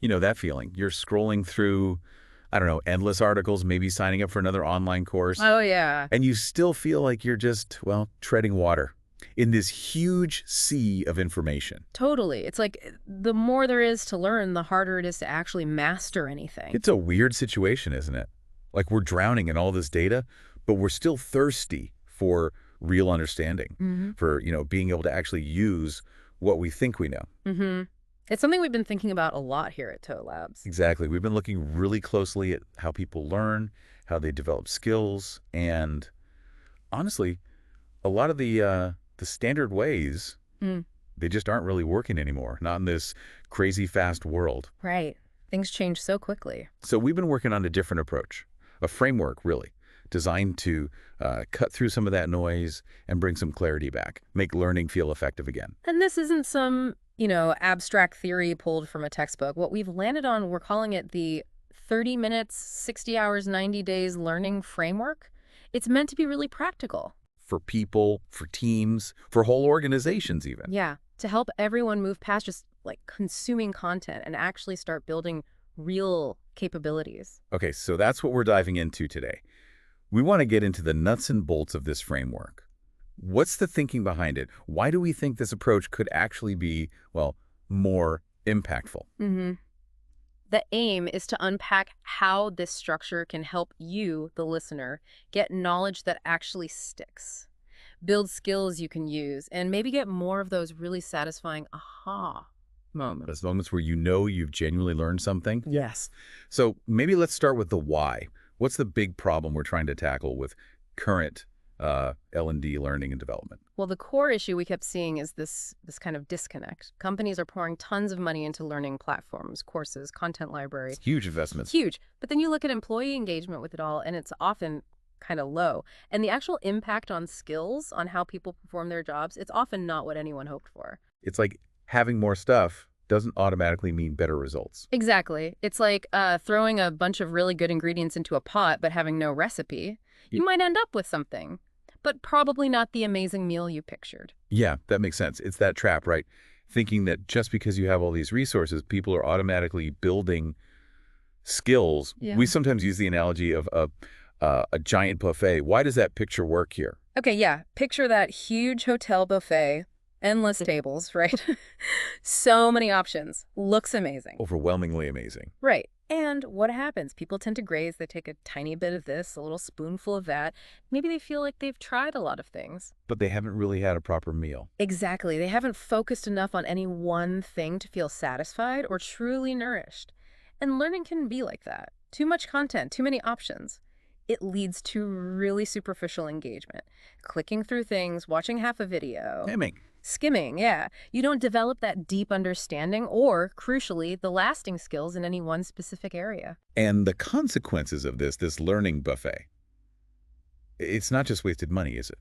You know that feeling. You're scrolling through, I don't know, endless articles, maybe signing up for another online course, Oh, yeah. and you still feel like you're just, well, treading water in this huge sea of information. Totally. It's like the more there is to learn, the harder it is to actually master anything. It's a weird situation, isn't it? Like we're drowning in all this data, but we're still thirsty for real understanding, Hmm. for, being able to actually use what we think we know. Hmm. It's something we've been thinking about a lot here at TAOLabs. Exactly. We've been looking really closely at how people learn, how they develop skills, and honestly, a lot of the standard ways, Mm, they just aren't really working anymore, not in this crazy fast world. right. Things change so quickly. So we've been working on a different approach, a framework really, designed to cut through some of that noise and bring some clarity back, make learning feel effective again. And this isn't some, abstract theory pulled from a textbook. What we've landed on, we're calling it the 30 minutes, 60 hours, 90 days learning framework. It's meant to be really practical. For people, for teams, for whole organizations even. Yeah, to help everyone move past just like consuming content and actually start building real capabilities. Okay, so that's what we're diving into today. We want to get into the nuts and bolts of this framework. What's the thinking behind it? Why do we think this approach could actually be, well, more impactful? Hmm. The aim is to unpack how this structure can help you, the listener, get knowledge that actually sticks, build skills you can use, and maybe get more of those really satisfying aha Those moments. moments where you know you've genuinely learned something? Yes. So maybe let's start with the why. What's the big problem we're trying to tackle with current L&D learning and development? Well, the core issue we kept seeing is this kind of disconnect. Companies are pouring tons of money into learning platforms, courses, content library. It's huge investments. Huge. But then you look at employee engagement with it all, and it's often kind of low. And the actual impact on skills, on how people perform their jobs, it's often not what anyone hoped for. It's like having more stuff doesn't automatically mean better results. Exactly. It's like throwing a bunch of really good ingredients into a pot, but having no recipe. Y- You might end up with something, but probably not the amazing meal you pictured. Yeah, that makes sense. It's that trap, right? Thinking that just because you have all these resources, people are automatically building skills. Yeah. We sometimes use the analogy of a giant buffet. Why does that picture work here? Okay, yeah. Picture that huge hotel buffet, endless tables, right? So many options. Looks amazing. Overwhelmingly amazing. Right. And what happens? People tend to graze. They take a tiny bit of this, a little spoonful of that. Maybe they feel like they've tried a lot of things. But they haven't really had a proper meal. Exactly. They haven't focused enough on any one thing to feel satisfied or truly nourished. And learning can be like that. Too much content, too many options. It leads to really superficial engagement. Clicking through things, watching half a video. Hemming. Skimming, yeah. You don't develop that deep understanding or, crucially, the lasting skills in any one specific area. And the consequences of this learning buffet, it's not just wasted money, is it?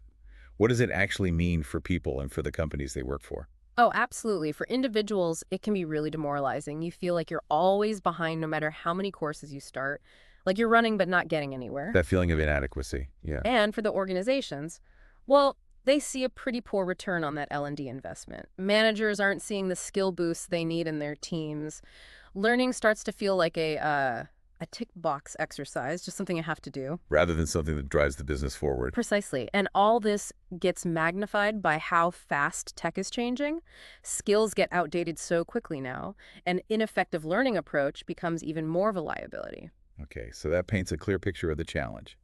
What does it actually mean for people and for the companies they work for? Oh, absolutely. For individuals, it can be really demoralizing. You feel like you're always behind no matter how many courses you start, like you're running but not getting anywhere. That feeling of inadequacy. Yeah. And for the organizations, well, they see a pretty poor return on that L&D investment. Managers aren't seeing the skill boosts they need in their teams. Learning starts to feel like a tick box exercise, just something you have to do. Rather than something that drives the business forward. Precisely. And all this gets magnified by how fast tech is changing. Skills get outdated so quickly now. An ineffective learning approach becomes even more of a liability. Okay, so that paints a clear picture of the challenge.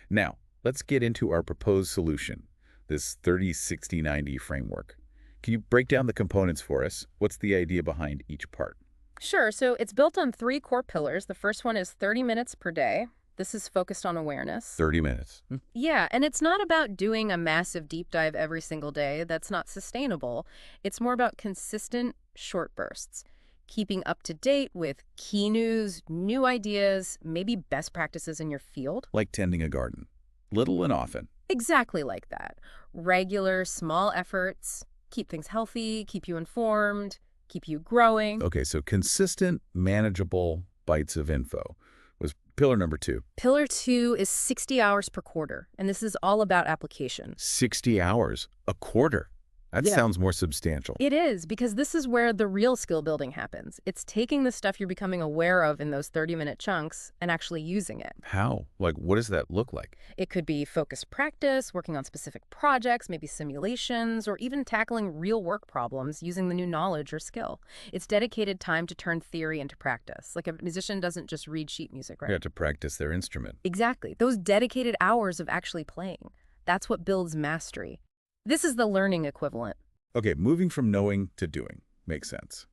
Now, let's get into our proposed solution, this 30-60-90 framework. Can you break down the components for us? What's the idea behind each part? Sure. So it's built on three core pillars. The first one is 30 minutes per day. This is focused on awareness. 30 minutes. Yeah, and it's not about doing a massive deep dive every single day. That's not sustainable. It's more about consistent, short bursts. Keeping up to date with key news, new ideas, maybe best practices in your field. Like tending a garden. Little and often. Exactly like that. Regular, small efforts. Keep things healthy, keep you informed, keep you growing. Okay, so consistent, manageable bites of info was pillar number 2. Pillar 2 is 60 hours per quarter, and this is all about application. 60 hours, a quarter. That sounds more substantial. It is, because this is where the real skill building happens. It's taking the stuff you're becoming aware of in those 30-minute chunks and actually using it. How? Like, what does that look like? It could be focused practice, working on specific projects, maybe simulations, or even tackling real work problems using the new knowledge or skill. It's dedicated time to turn theory into practice. Like a musician doesn't just read sheet music, right? You have to practice their instrument. Exactly. Those dedicated hours of actually playing. That's what builds mastery. This is the learning equivalent. Okay, moving from knowing to doing. Makes sense.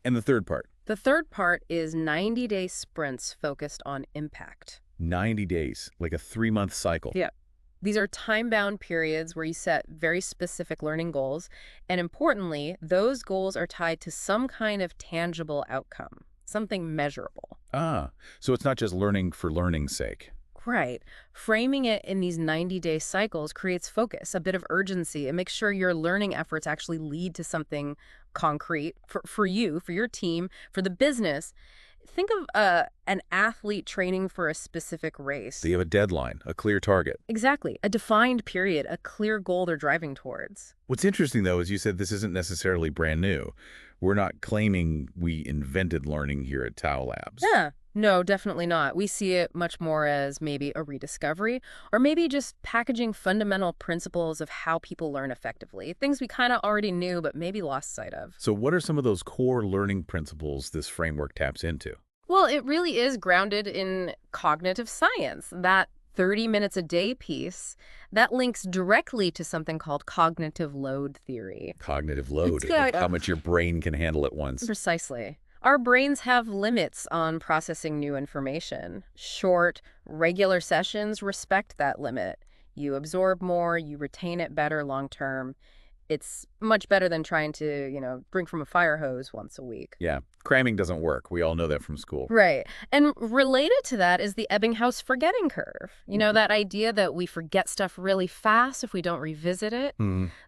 And the third part? The third part is 90-day sprints focused on impact. 90 days, like a 3-month cycle. Yeah. These are time-bound periods where you set very specific learning goals, and importantly, those goals are tied to some kind of tangible outcome, something measurable. Ah, so it's not just learning for learning's sake. Right. Framing it in these 90-day cycles creates focus, a bit of urgency. It makes sure your learning efforts actually lead to something concrete for you, for your team, for the business. Think of an athlete training for a specific race. They have a deadline, a clear target. Exactly. A defined period, a clear goal they're driving towards. What's interesting, though, is you said this isn't necessarily brand new. We're not claiming we invented learning here at TAOLabs. Yeah. No, definitely not. We see it much more as maybe a rediscovery, or maybe just packaging fundamental principles of how people learn effectively, things we kind of already knew but maybe lost sight of. So what are some of those core learning principles this framework taps into? Well, it really is grounded in cognitive science. That 30 minutes a day piece, that links directly to something called cognitive load theory. Cognitive load, Yeah, how much your brain can handle at once. Precisely. Our brains have limits on processing new information. Short, regular sessions respect that limit. You absorb more, you retain it better long term. It's much better than trying to, drink from a fire hose once a week. Yeah, cramming doesn't work. We all know that from school. Right. And related to that is the Ebbinghaus forgetting curve. That idea that we forget stuff really fast if we don't revisit it.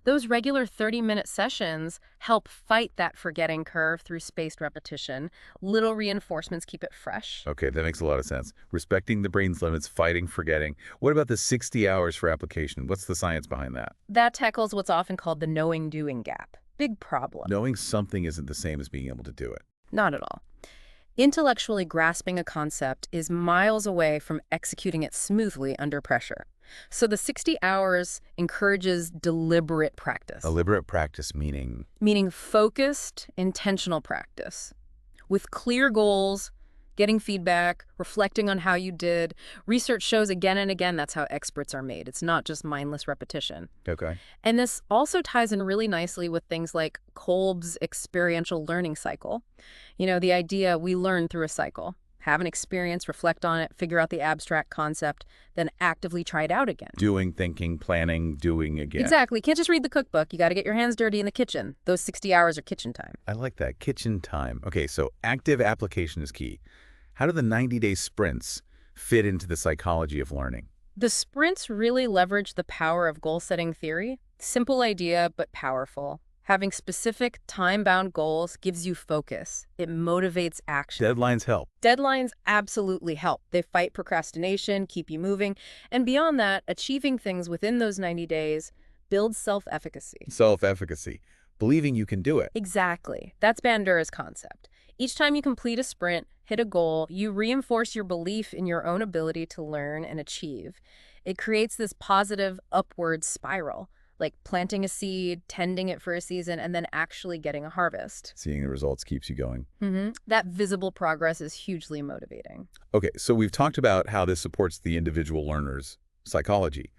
Those regular 30-minute sessions help fight that forgetting curve through spaced repetition. Little reinforcements keep it fresh. Okay, that makes a lot of sense. Respecting the brain's limits, fighting forgetting. What about the 60 hours for application? What's the science behind that? That tackles what's often called the knowing-doing gap. Big problem. Knowing something isn't the same as being able to do it. Not at all. Intellectually grasping a concept is miles away from executing it smoothly under pressure. So the 60 hours encourages deliberate practice. Deliberate practice meaning? Meaning focused, intentional practice. With clear goals, getting feedback, reflecting on how you did. Research shows again and again that's how experts are made. It's not just mindless repetition. Okay. And this also ties in really nicely with things like Kolb's experiential learning cycle. The idea we learn through a cycle. Have an experience, reflect on it, figure out the abstract concept, then actively try it out again. Doing, thinking, planning, doing again. Exactly. You can't just read the cookbook. You got to get your hands dirty in the kitchen. Those 60 hours are kitchen time. I like that. Kitchen time. Okay, so active application is key. How do the 90-day sprints fit into the psychology of learning? The sprints really leverage the power of goal-setting theory. Simple idea, but powerful. Having specific, time-bound goals gives you focus. It motivates action. Deadlines help. Deadlines absolutely help. They fight procrastination, keep you moving. And beyond that, achieving things within those 90 days builds self-efficacy. Self-efficacy. Believing you can do it. Exactly. That's Bandura's concept. Each time you complete a sprint, hit a goal, you reinforce your belief in your own ability to learn and achieve. It creates this positive upward spiral, like planting a seed, tending it for a season, and then actually getting a harvest. Seeing the results keeps you going. That visible progress is hugely motivating. Okay, so we've talked about how this supports the individual learner's psychology.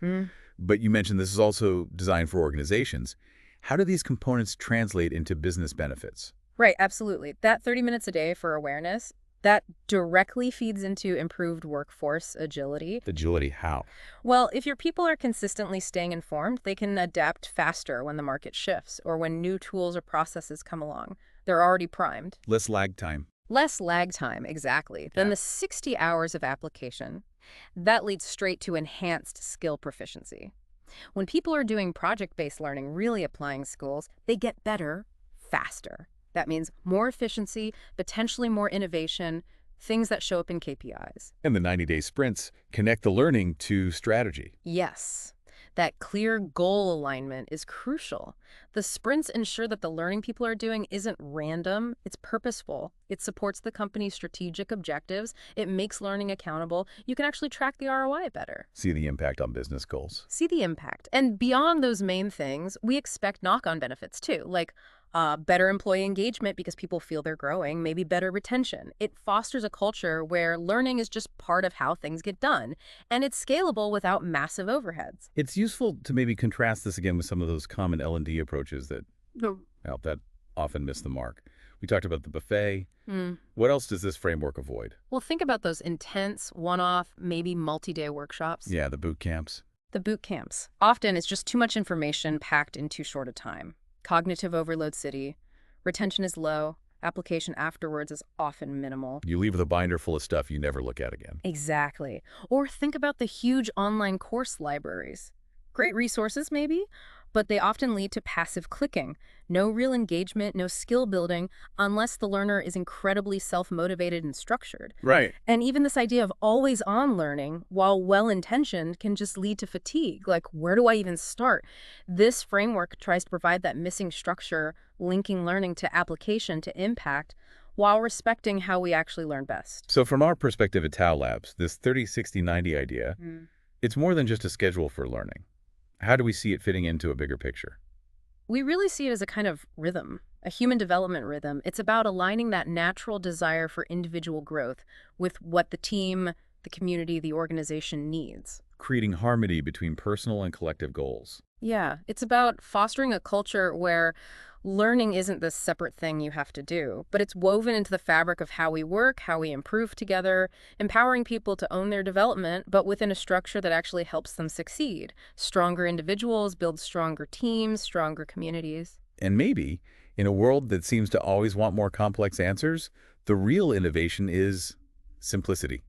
But you mentioned this is also designed for organizations. How do these components translate into business benefits? Right, absolutely. That 30 minutes a day for awareness, that directly feeds into improved workforce agility. Agility, how? Well, if your people are consistently staying informed, they can adapt faster when the market shifts or when new tools or processes come along. They're already primed. Less lag time. Less lag time, exactly, than the 60 hours of application. That leads straight to enhanced skill proficiency. When people are doing project-based learning, really applying skills, they get better faster. That means more efficiency, potentially more innovation, things that show up in KPIs. And the 90-day sprints connect the learning to strategy. Yes. That clear goal alignment is crucial. The sprints ensure that the learning people are doing isn't random, it's purposeful. It supports the company's strategic objectives, it makes learning accountable. You can actually track the ROI better. See the impact on business goals. See the impact. And beyond those main things, we expect knock-on benefits too, like better employee engagement because people feel they're growing, maybe better retention. It fosters a culture where learning is just part of how things get done, and it's scalable without massive overheads. It's useful to maybe contrast this again with some of those common L&D approaches that, No. well, that often miss the mark. We talked about the buffet. Hmm. What else does this framework avoid? Well, think about those intense, one-off, maybe multi-day workshops. Yeah, the boot camps. The boot camps. Often it's just too much information packed in too short a time. Cognitive overload city. Retention is low. Application afterwards is often minimal. You leave with a binder full of stuff you never look at again. Exactly. Or think about the huge online course libraries. Great resources, maybe, but they often lead to passive clicking. No real engagement, no skill building, unless the learner is incredibly self-motivated and structured. Right. And even this idea of always-on learning, while well-intentioned, can just lead to fatigue. Like, where do I even start? This framework tries to provide that missing structure, linking learning to application to impact, while respecting how we actually learn best. So from our perspective at TAOLabs, this 30-60-90 idea, it's more than just a schedule for learning. How do we see it fitting into a bigger picture? We really see it as a kind of rhythm, a human development rhythm. It's about aligning that natural desire for individual growth with what the team, the community, the organization needs. Creating harmony between personal and collective goals. Yeah, it's about fostering a culture where learning isn't this separate thing you have to do, but it's woven into the fabric of how we work, how we improve together, empowering people to own their development, but within a structure that actually helps them succeed. Stronger individuals build stronger teams, stronger communities. And maybe, in a world that seems to always want more complex answers, the real innovation is simplicity.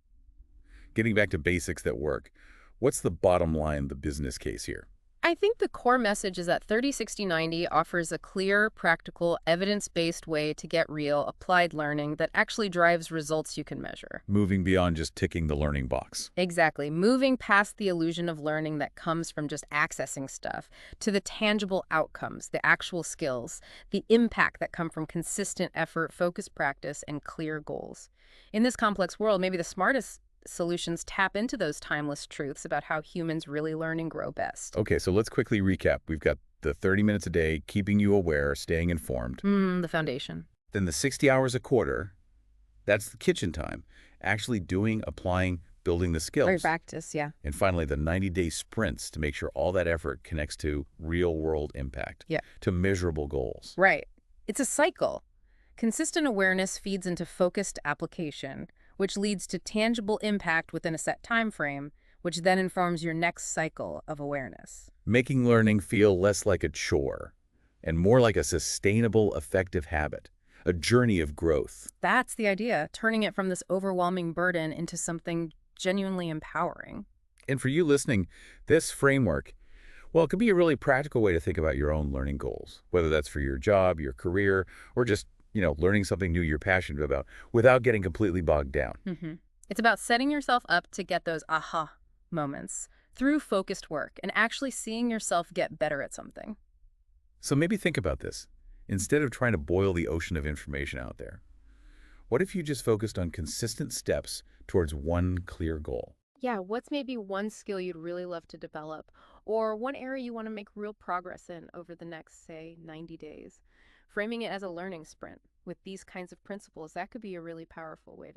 Getting back to basics that work. What's the bottom line, the business case here? I think the core message is that 30-60-90 offers a clear, practical, evidence-based way to get real, applied learning that actually drives results you can measure. Moving beyond just ticking the learning box. Exactly. Moving past the illusion of learning that comes from just accessing stuff to the tangible outcomes, the actual skills, the impact that come from consistent effort, focused practice, and clear goals. In this complex world, maybe the smartest solutions tap into those timeless truths about how humans really learn and grow best. Okay, so let's quickly recap. We've got the 30 minutes a day, keeping you aware, staying informed. The foundation. Then the 60 hours a quarter, that's the kitchen time. Actually doing, applying, building the skills. Very practice, yeah. And finally, the 90-day sprints to make sure all that effort connects to real-world impact. Yeah. To measurable goals. Right. It's a cycle. Consistent awareness feeds into focused application, which leads to tangible impact within a set time frame, which then informs your next cycle of awareness. Making learning feel less like a chore and more like a sustainable, effective habit, a journey of growth. That's the idea, turning it from this overwhelming burden into something genuinely empowering. And for you listening, this framework, well, it could be a really practical way to think about your own learning goals, whether that's for your job, your career, or just learning something new you're passionate about without getting completely bogged down. It's about setting yourself up to get those aha moments through focused work and actually seeing yourself get better at something. So maybe think about this. Instead of trying to boil the ocean of information out there, what if you just focused on consistent steps towards one clear goal? Yeah, what's maybe one skill you'd really love to develop, or one area you want to make real progress in over the next, say, 90 days? Framing it as a learning sprint with these kinds of principles, that could be a really powerful way to